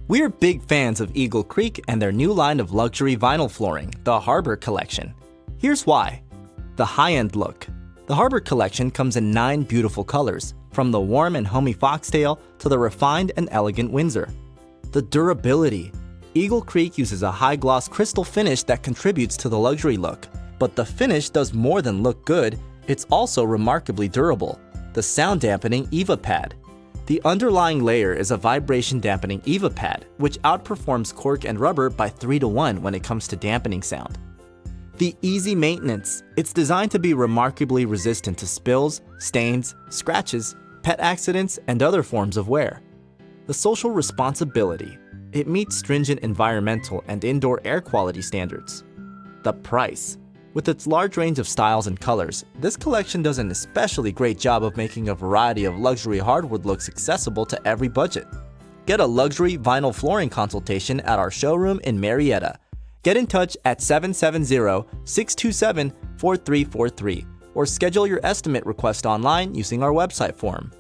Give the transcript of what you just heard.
We're big fans of Eagle Creek and their new line of luxury vinyl flooring, the Harbor Collection. Here's why. The high-end look. The Harbor Collection comes in 9 beautiful colors, from the warm and homey foxtail to the refined and elegant Windsor. The durability. Eagle Creek uses a high-gloss crystal finish that contributes to the luxury look. But the finish does more than look good, it's also remarkably durable. The sound dampening Eva Pad. The underlying layer is a vibration dampening Eva Pad, which outperforms cork and rubber by 3 to 1 when it comes to dampening sound. The easy maintenance. It's designed to be remarkably resistant to spills, stains, scratches, pet accidents, and other forms of wear. The social responsibility. It meets stringent environmental and indoor air quality standards. The price. With its large range of styles and colors, this collection does an especially great job of making a variety of luxury hardwood looks accessible to every budget. Get a luxury vinyl flooring consultation at our showroom in Marietta. Get in touch at 770-627-4343 or schedule your estimate request online using our website form.